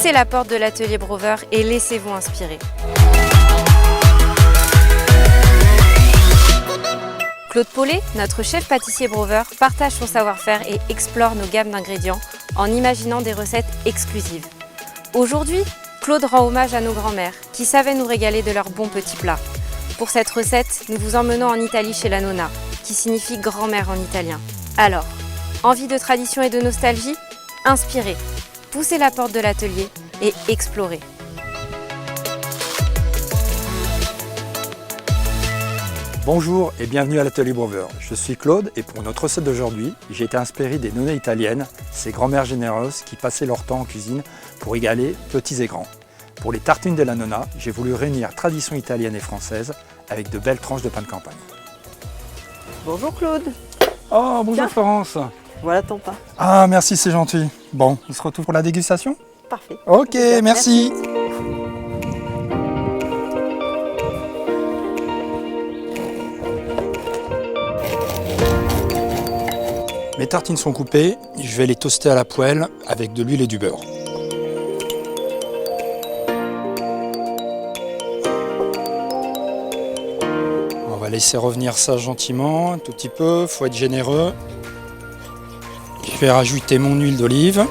Poussez la porte de l'atelier Brover et laissez-vous inspirer. Claude Paulet, notre chef pâtissier Brover, partage son savoir-faire et explore nos gammes d'ingrédients en imaginant des recettes exclusives. Aujourd'hui, Claude rend hommage à nos grands-mères qui savaient nous régaler de leurs bons petits plats. Pour cette recette, nous vous emmenons en Italie chez la nonna, qui signifie grand-mère en italien. Alors, envie de tradition et de nostalgie? Inspirez, poussez la porte de l'atelier et explorez. Bonjour et bienvenue à l'atelier Brover. Je suis Claude et pour notre recette d'aujourd'hui, j'ai été inspiré des nonnes italiennes, ces grand-mères généreuses qui passaient leur temps en cuisine pour égaler petits et grands. Pour les tartines de la nonna, j'ai voulu réunir tradition italienne et française avec de belles tranches de pain de campagne. Bonjour Claude. Oh, bonjour Tiens. Florence. Voilà ton pain. Ah, merci, c'est gentil. Bon, on se retrouve pour la dégustation? Parfait. Ok, merci. Mes tartines sont coupées, je vais les toaster à la poêle avec de l'huile et du beurre. On va laisser revenir ça gentiment, un tout petit peu, faut être généreux. Je vais rajouter mon huile d'olive.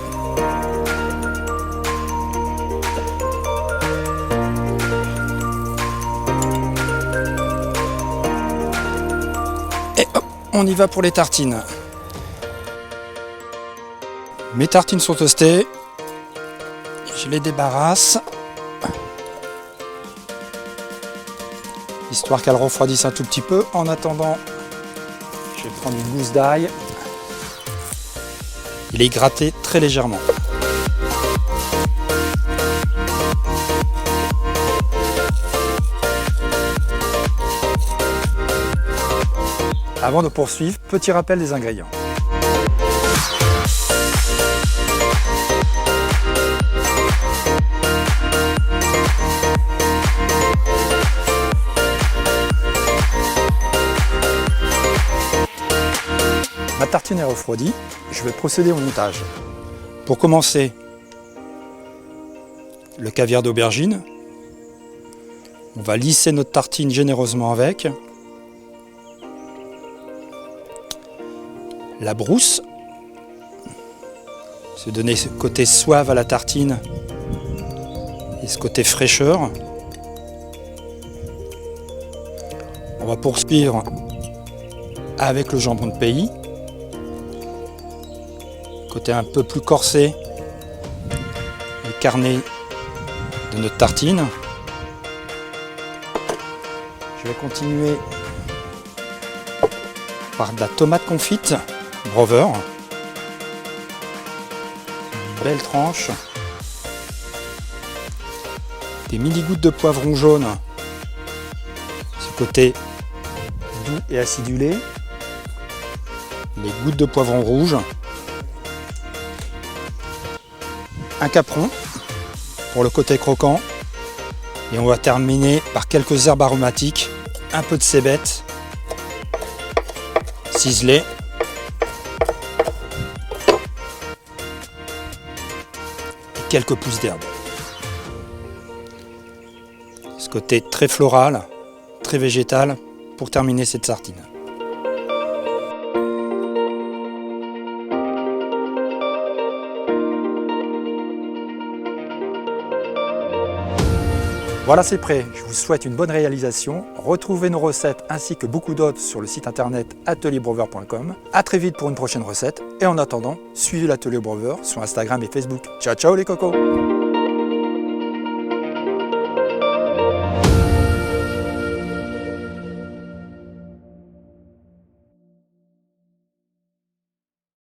Et hop, on y va pour les tartines. Mes tartines sont toastées, je les débarrasse, histoire qu'elles refroidissent un tout petit peu. En attendant, je vais prendre une gousse d'ail et les gratter très légèrement. Avant de poursuivre, petit rappel des ingrédients. Ma tartine est refroidie, je vais procéder au montage. Pour commencer, le caviar d'aubergine. On va lisser notre tartine généreusement avec. La brousse, se donner ce côté suave à la tartine et ce côté fraîcheur. On va poursuivre avec le jambon de pays. Côté un peu plus corsé et carné de notre tartine. Je vais continuer par de la tomate confite Brover. Une belle tranche. Des mini-gouttes de poivron jaune. Ce côté doux et acidulé. Les gouttes de poivron rouge. Un capron pour le côté croquant et on va terminer par quelques herbes aromatiques, un peu de cébette ciselée et quelques pousses d'herbe. Ce côté très floral, très végétal pour terminer cette tartine. Voilà, c'est prêt. Je vous souhaite une bonne réalisation. Retrouvez nos recettes ainsi que beaucoup d'autres sur le site internet atelierbrover.com. A très vite pour une prochaine recette. Et en attendant, suivez l'atelier Brover sur Instagram et Facebook. Ciao, ciao les cocos!